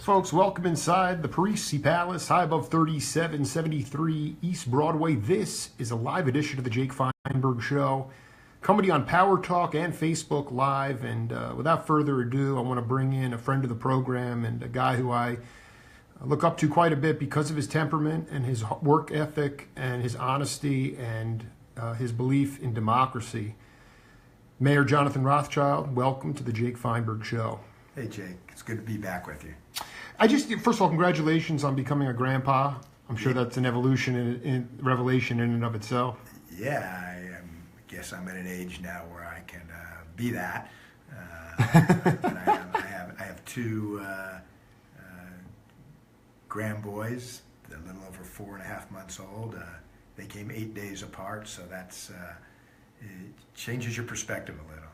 Folks, welcome inside the Parisi Palace, high above 3773 East Broadway. This is a live edition of the Jake Feinberg Show, coming to you on Powertalk and Facebook Live. And without further ado, I want to bring in a friend of the program and a guy who I look up to quite a bit because of his temperament and his work ethic and his honesty and his belief in democracy. Mayor Jonathan Rothschild, welcome to the Jake Feinberg Show. Hey, Jake. It's good to be back with you. First of all, congratulations on becoming a grandpa. I'm sure that's an revelation in and of itself. Yeah, I guess I'm at an age now where I can be that. And I have two grandboys, a little over 4.5 months old. They came 8 days apart, so it changes your perspective a little.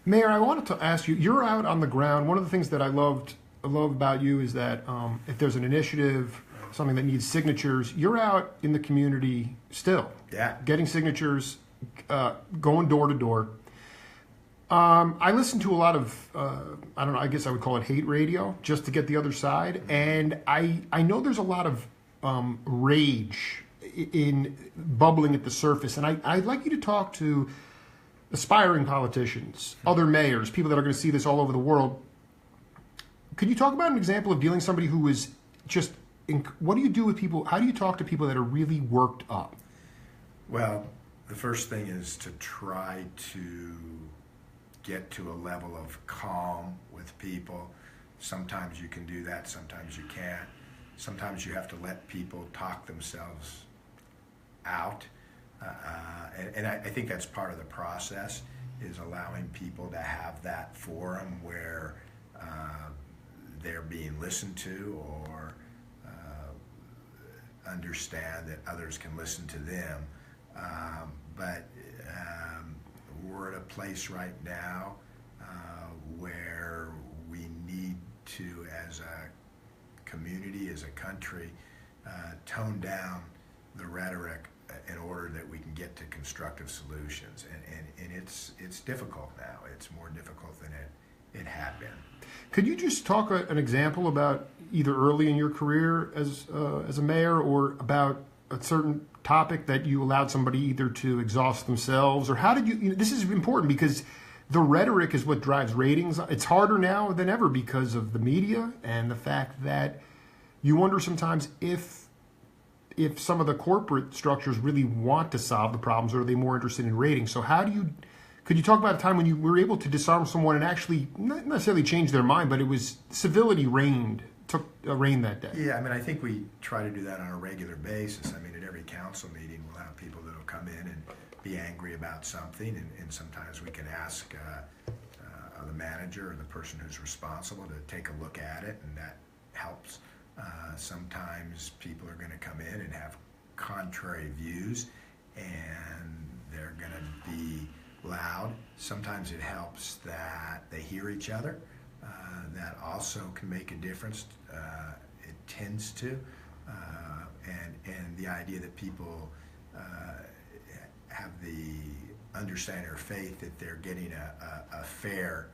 Mayor, I wanted to ask you, you're out on the ground. One of the things that I love about you is that if there's an initiative, something that needs signatures, you're out in the community still. Yeah. Getting signatures, going door to door. I listen to a lot of, I don't know, I guess I would call it hate radio, just to get the other side. And I know there's a lot of rage in bubbling at the surface. And I'd like you to talk to aspiring politicians, other mayors, people that are going to see this all over the world. Could you talk about an example of dealing with somebody who is just, what do you do with people, how do you talk to people that are really worked up? Well, the first thing is to try to get to a level of calm with people. Sometimes you can do that, sometimes you can't. Sometimes you have to let people talk themselves out. And I think that's part of the process, is allowing people to have that forum where they're being listened to, or understand that others can listen to them. But we're at a place right now where we need to, as a community, as a country, tone down the rhetoric in order that we can get to constructive solutions. And it's difficult now. It's more difficult than it had been. Could you just talk an example about either early in your career as a mayor, or about a certain topic that you allowed somebody either to exhaust themselves, or how did you this is important because the rhetoric is what drives ratings. It's harder now than ever because of the media and the fact that you wonder sometimes if some of the corporate structures really want to solve the problems, or are they more interested in ratings? So could you talk about a time when you were able to disarm someone and actually not necessarily change their mind, but it was civility took reign that day? Yeah, I think we try to do that on a regular basis. At every council meeting, we'll have people that'll come in and be angry about something, and sometimes we can ask the manager or the person who's responsible to take a look at it, and that helps. Sometimes people are going to come in and have contrary views, and they're going to be loud. Sometimes it helps that they hear each other. That also can make a difference. It tends to. And the idea that people have the understanding or faith that they're getting a fair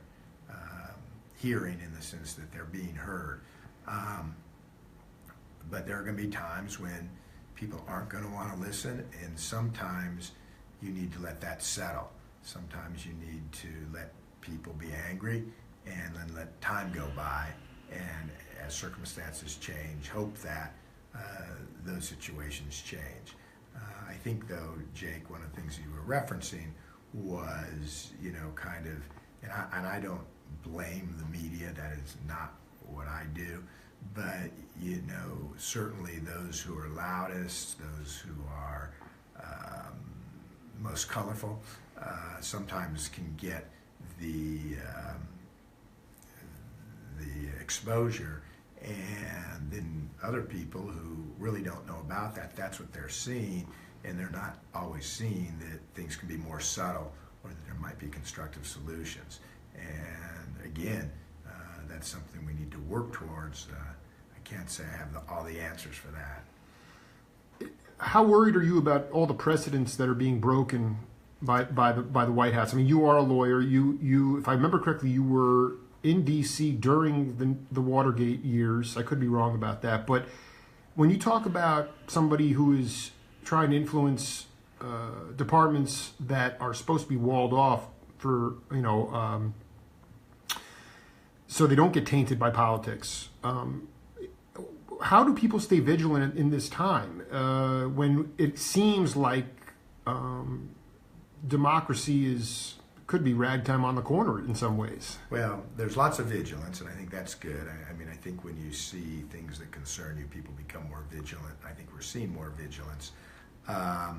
hearing, in the sense that they're being heard. But there are going to be times when people aren't going to want to listen, and sometimes you need to let that settle. Sometimes you need to let people be angry and then let time go by, and as circumstances change, hope that those situations change. I think, though, Jake, one of the things you were referencing was, and I don't blame the media, that is not what I do, but, certainly those who are loudest, those who are most colorful, sometimes can get the exposure, and then other people who really don't know about that's what they're seeing, and they're not always seeing that things can be more subtle, or that there might be constructive solutions. And again, that's something we need to work towards. I can't say I have all the answers for that. How worried are you about all the precedents that are being broken by the White House? You are a lawyer. You if I remember correctly, you were in D.C. during the Watergate years. I could be wrong about that, but when you talk about somebody who is trying to influence departments that are supposed to be walled off for, so they don't get tainted by politics. How do people stay vigilant in this time when it seems like democracy could be ragtime on the corner in some ways? Well, there's lots of vigilance, and I think that's good. I mean, I think when you see things that concern you, people become more vigilant. I think we're seeing more vigilance. But,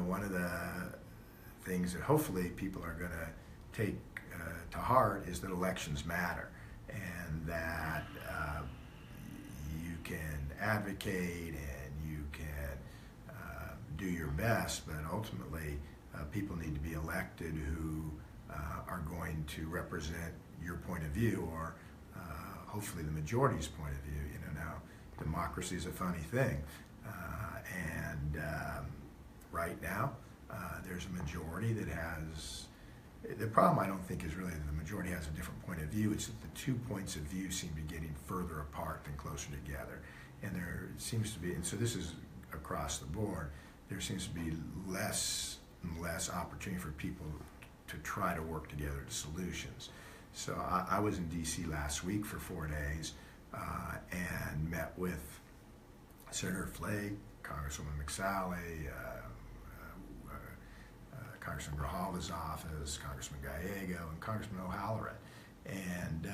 one of the things that hopefully people are going to take to heart is that elections matter, and that you can advocate and you can do your best, but ultimately people need to be elected who are going to represent your point of view, or hopefully the majority's point of view. Now democracy is a funny thing, and right now there's a majority that has. The problem, I don't think, is really that the majority has a different point of view. It's that the 2 points of view seem to be getting further apart than closer together. And there seems to be, and so this is across the board, there seems to be less and less opportunity for people to try to work together to solutions. So I was in D.C. last week for 4 days and met with Senator Flake, Congresswoman McSally, Congressman Grijalva's office, Congressman Gallego, and Congressman O'Halloran. And,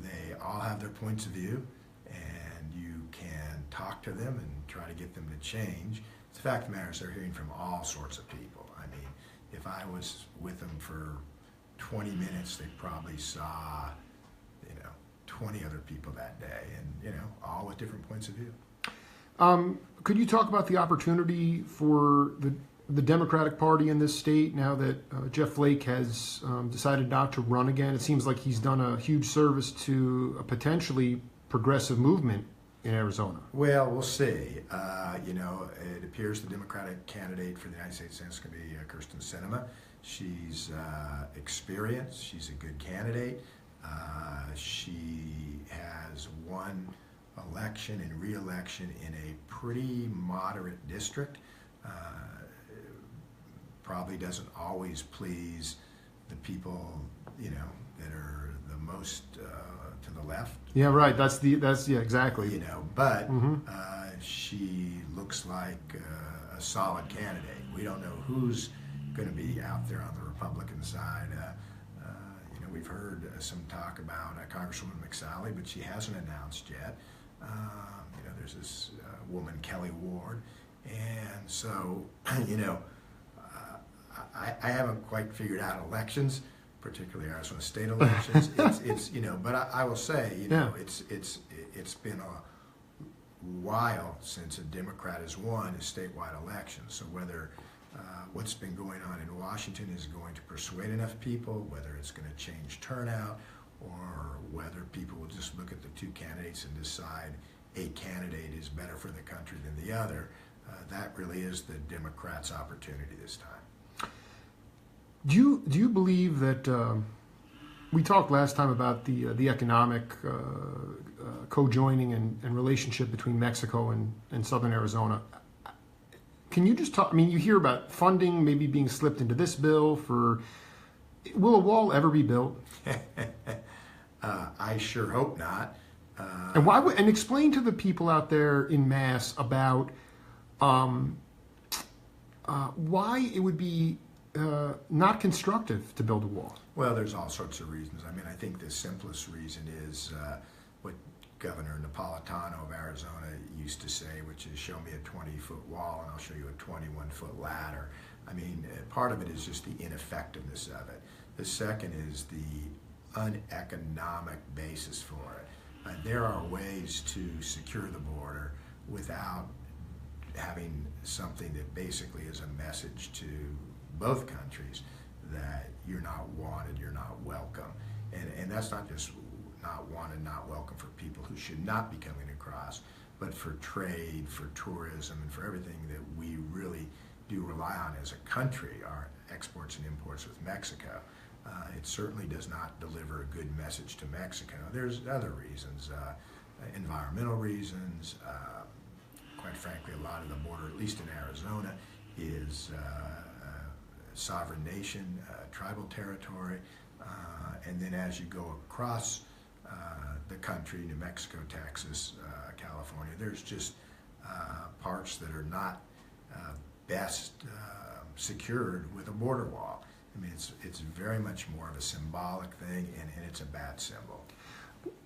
they all have their points of view, and you can talk to them and try to get them to change. The fact of the matter is they're hearing from all sorts of people. I mean, if I was with them for 20 minutes, they probably saw, 20 other people that day, and, all with different points of view. Could you talk about the opportunity for the Democratic Party in this state now that Jeff Flake has decided not to run again? It seems like he's done a huge service to a potentially progressive movement in Arizona. Well, we'll see. It appears the Democratic candidate for the United States Senate is going to be Kirsten Sinema. She's experienced. She's a good candidate. She has won election and re-election in a pretty moderate district. Probably doesn't always please the people, that are the most to the left. Yeah, right. That's exactly. But she looks like a solid candidate. We don't know who's going to be out there on the Republican side. We've heard some talk about Congresswoman McSally, but she hasn't announced yet. There's this woman, Kelly Ward, and so I haven't quite figured out elections, particularly Arizona state elections. It's but I will say, it's been a while since a Democrat has won a statewide election. So whether what's been going on in Washington is going to persuade enough people, whether it's going to change turnout, or whether people will just look at the two candidates and decide a candidate is better for the country than the other, that really is the Democrats' opportunity this time. Do you believe that we talked last time about the economic co-joining and relationship between Mexico and southern Arizona? Can you just talk? I mean, you hear about funding maybe being slipped into this bill for. Will a wall ever be built? I sure hope not. And why? And explain to the people out there in Mass about why it would be not constructive to build a wall. Well, there's all sorts of reasons. I mean, I think the simplest reason is what Governor Napolitano of Arizona used to say, which is, show me a 20-foot wall and I'll show you a 21-foot ladder. I mean, part of it is just the ineffectiveness of it. The second is the uneconomic basis for it. There are ways to secure the border without having something that basically is a message to both countries that you're not wanted, you're not welcome. And that's not just not wanted, not welcome for people who should not be coming across, but for trade, for tourism, and for everything that we really do rely on as a country, our exports and imports with Mexico. It certainly does not deliver a good message to Mexico. There's other reasons, environmental reasons. Quite frankly, a lot of the border, at least in Arizona, is sovereign nation, tribal territory. And then as you go across the country, New Mexico, Texas, California, there's just parts that are not best secured with a border wall. I mean, it's very much more of a symbolic thing, and it's a bad symbol.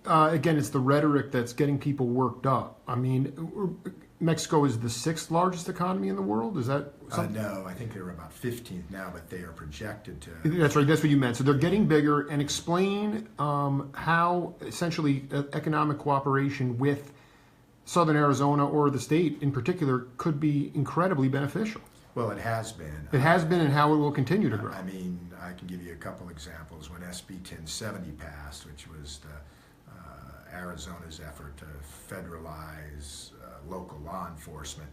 Again, it's the rhetoric that's getting people worked up. I mean, Mexico is the 6th largest economy in the world. Is that something? No, I think they're about 15th now, but they are projected to. That's right. That's what you meant. So they're getting bigger. And explain how essentially economic cooperation with Southern Arizona or the state in particular could be incredibly beneficial. Well, it has been. It has been, and how it will continue to grow. I mean, I can give you a couple examples. When SB 1070 passed, which was Arizona's effort to federalize local law enforcement,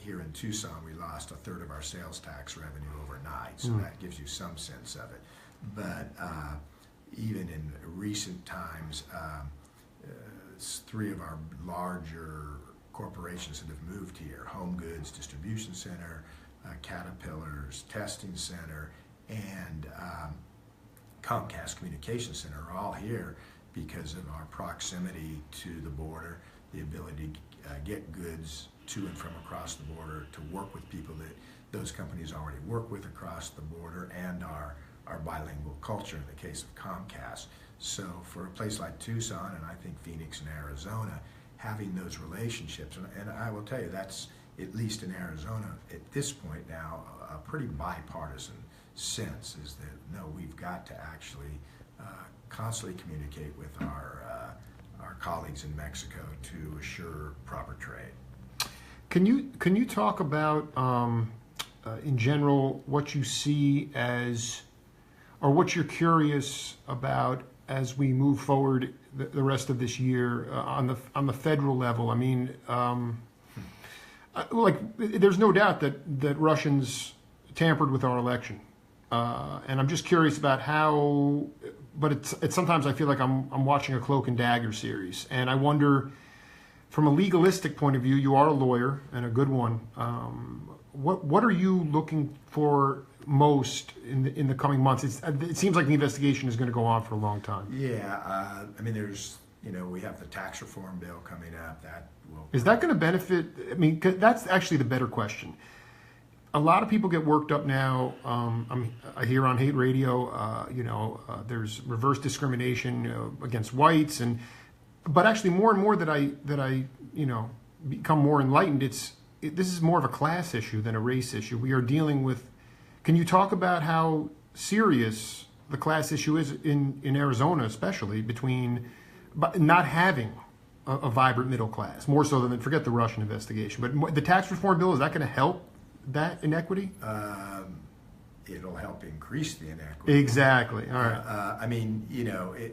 here in Tucson, we lost a third of our sales tax revenue overnight, so that gives you some sense of it. But even in recent times, 3 of our larger corporations that have moved here, Home Goods Distribution Center, Caterpillar's Testing Center, and Comcast Communication Center are all here because of our proximity to the border, the ability to get goods to and from across the border, to work with people that those companies already work with across the border, and our bilingual culture in the case of Comcast. So for a place like Tucson, and I think Phoenix and Arizona, having those relationships, and I will tell you, that's, at least in Arizona at this point now, a pretty bipartisan sense, is that no, we've got to actually constantly communicate with our colleagues in Mexico to assure proper trade. Can you talk about in general what you see as, or what you're curious about as we move forward the rest of this year on the federal level? I mean, like, there's no doubt that Russians tampered with our election, and I'm just curious about how. But it's sometimes I feel like I'm watching a Cloak and Dagger series, and I wonder, from a legalistic point of view, you are a lawyer and a good one. What are you looking for most in the coming months? It seems like the investigation is going to go on for a long time. Yeah, I mean, there's, we have the tax reform bill coming up. That will. Is that going to benefit? I mean, 'cause that's actually the better question. A lot of people get worked up now. I hear on hate radio, there's reverse discrimination against whites, but actually more and more that I become more enlightened. This is more of a class issue than a race issue. We are dealing with. Can you talk about how serious the class issue is in Arizona, especially between not having a vibrant middle class, more so than, forget the Russian investigation, but the tax reform bill, is that going to help that inequity? It'll help increase the inequity. Exactly. All right. I mean,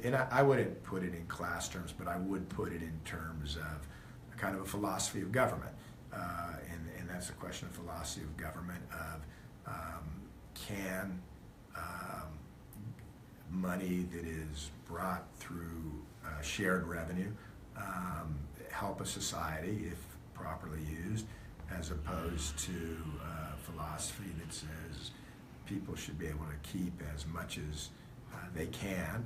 and I wouldn't put it in class terms, but I would put it in terms of a kind of a philosophy of government. And that's a question of philosophy of government of can money that is brought through shared revenue help a society if properly used, as opposed to philosophy that says people should be able to keep as much as they can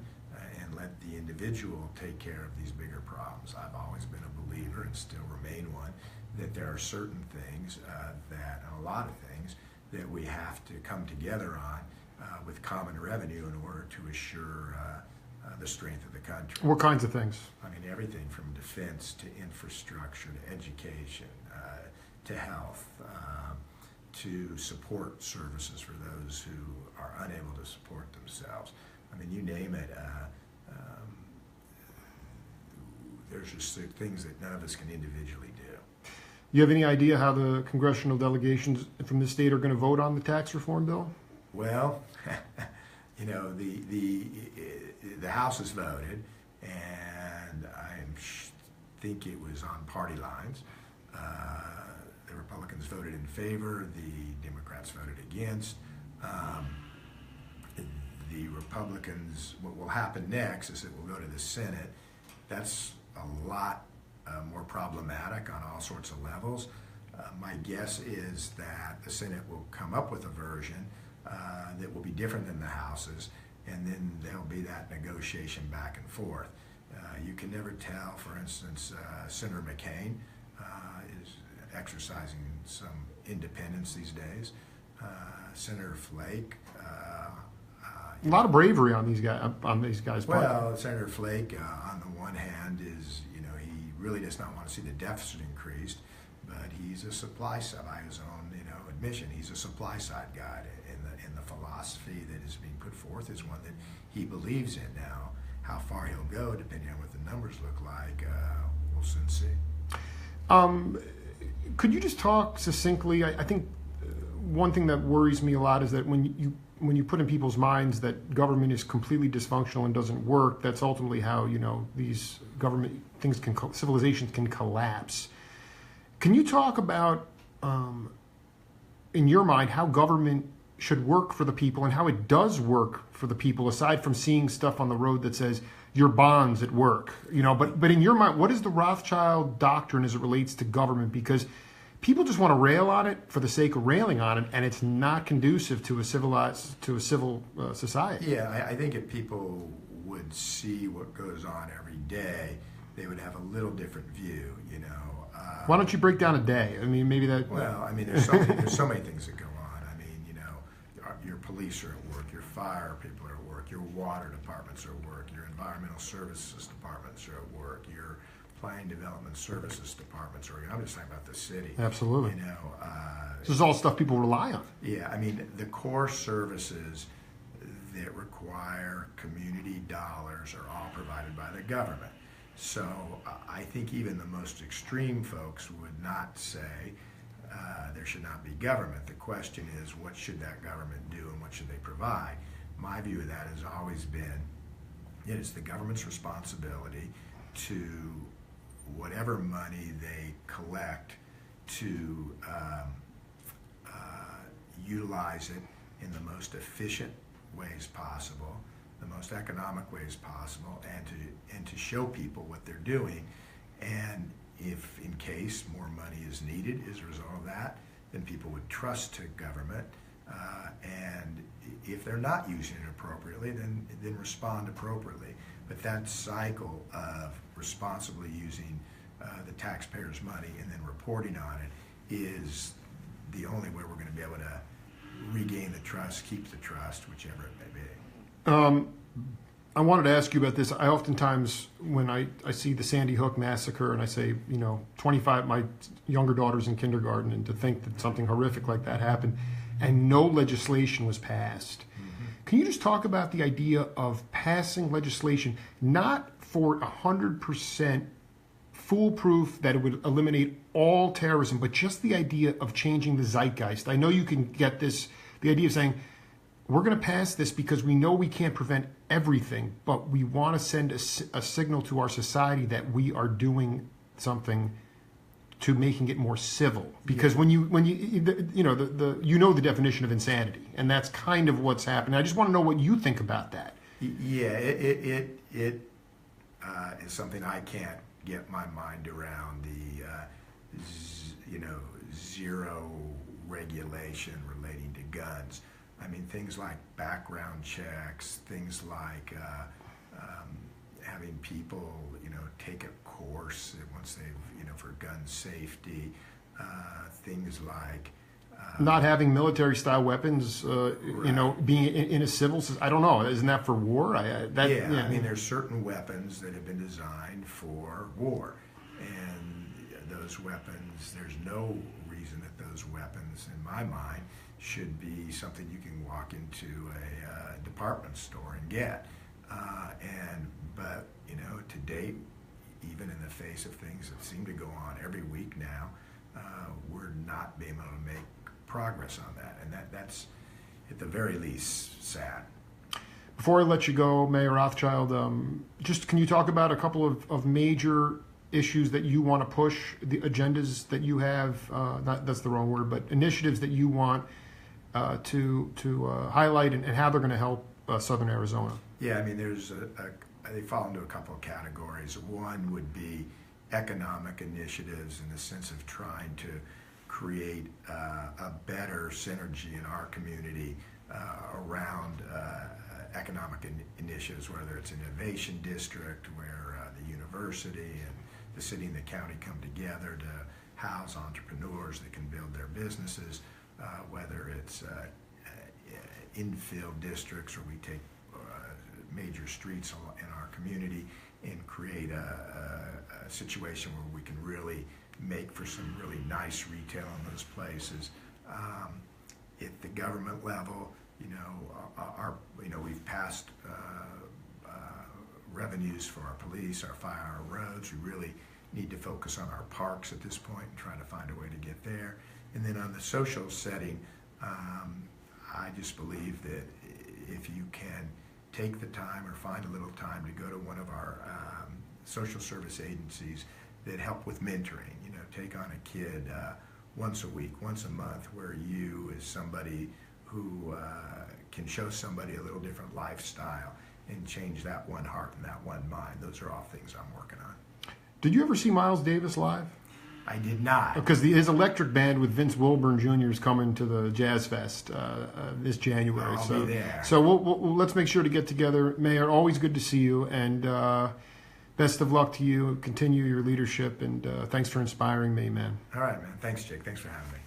and let the individual take care of these bigger problems. I've always been a believer, and still remain one, that there are certain things and a lot of things that we have to come together on with common revenue in order to assure the strength of the country. What kinds of things? I mean, everything from defense to infrastructure to education to health to support services for those who are unable to support themselves. I mean, you name it. There's just things that none of us can individually do. You have any idea how the congressional delegations from the state are going to vote on the tax reform bill? Well, the House has voted, and I think it was on party lines. The Republicans voted in favor, the Democrats voted against. The Republicans, what will happen next is it will go to the Senate. That's a lot more problematic on all sorts of levels. My guess is that the Senate will come up with a version that will be different than the House's, and then there'll be that negotiation back and forth. You can never tell. For instance, Senator McCain is exercising some independence these days. Senator Flake. A lot of bravery on these guys' part. Well, Senator Flake, on the one hand, is he really does not want to see the deficit increased, but he's a supply side, by his own admission, he's a supply side guy, and the philosophy that is being put forth is one that he believes in. Now, how far he'll go, depending on what the numbers look like, we'll soon see. Could you just talk succinctly? I think one thing that worries me a lot is that when you put in people's minds that government is completely dysfunctional and doesn't work, that's ultimately how these government things civilizations can collapse. Can you talk about, in your mind, how government should work for the people and how it does work for the people, aside from seeing stuff on the road that says your bonds at work, but in your mind, what is the Rothschild doctrine as it relates to government? Because people just want to rail on it for the sake of railing on it, and it's not conducive to a civil society. Yeah, I think if people would see what goes on every day, they would have a little different view. Why don't you break down a day? I mean, maybe that. Well, I mean, there's so many things that go on. I mean, your police are at work, your fire people are at work, your water departments are at work, your environmental services departments are at work, your planning development services departments are. I'm just talking about the city. Absolutely. This is all stuff people rely on. Yeah, I mean, the core services that require community dollars are all provided by the government. So I think even the most extreme folks would not say there should not be government. The question is, what should that government do and what should they provide? My view of that has always been it is the government's responsibility to whatever money they collect to utilize it in the most efficient ways possible, the most economic ways possible, and to show people what they're doing. And if in case more money is needed as a result of that, then people would trust to government. And if they're not using it appropriately, then respond appropriately. But that cycle of responsibly using the taxpayers' money and then reporting on it is the only way we're going to be able to regain the trust, keep the trust, whichever it may be. I wanted to ask you about this. I oftentimes, when I see the Sandy Hook massacre and I say, 25, my younger daughter's in kindergarten, and to think that something horrific like that happened and no legislation was passed. Mm-hmm. Can you just talk about the idea of passing legislation, not for 100% foolproof that it would eliminate all terrorism, but just the idea of changing the zeitgeist? I know you can get this, the idea of saying, we're going to pass this because we know we can't prevent everything, but we want to send a signal to our society that we are doing something to making it more civil. Because when you the definition of insanity, and that's kind of what's happening. I just want to know what you think about that. Yeah, it is something I can't get my mind around. Zero regulation relating to guns. I mean, things like background checks, things like having people, take a course once they've, for gun safety, things like not having military-style weapons, right. Being in a civil. I don't know. Isn't that for war? I mean, there's certain weapons that have been designed for war, and those weapons. There's no reason that those weapons, in my mind, should be something you can walk into a department store and get. But to date, even in the face of things that seem to go on every week now, we're not being able to make progress on that, and that's at the very least sad. Before I let you go, Mayor Rothschild, just can you talk about a couple of major issues that you want to push, the agendas that you have, that's the wrong word, but initiatives that you want to highlight and how they're going to help Southern Arizona? Yeah, I mean, they fall into a couple of categories. One would be economic initiatives in the sense of trying to create a better synergy in our community around economic initiatives, whether it's an innovation district where the university and the city and the county come together to house entrepreneurs that can build their businesses, whether it's infill districts where we take major streets in our community and create a situation where we can really make for some really nice retail in those places. At the government level, we've passed revenues for our police, our fire, our roads. We really need to focus on our parks at this point and try to find a way to get there. And then on the social setting, I just believe that if you can take the time or find a little time to go to one of our social service agencies that help with mentoring, take on a kid once a week, once a month, where you as somebody who can show somebody a little different lifestyle and change that one heart and that one mind. Those are all things I'm working on. Did you ever see Miles Davis live? I did not. Because his electric band with Vince Wilburn Jr. is coming to the Jazz Fest this January. I'll be there. So let's make sure to get together. Mayor, always good to see you, and best of luck to you. Continue your leadership, and thanks for inspiring me, man. All right, man. Thanks, Jake. Thanks for having me.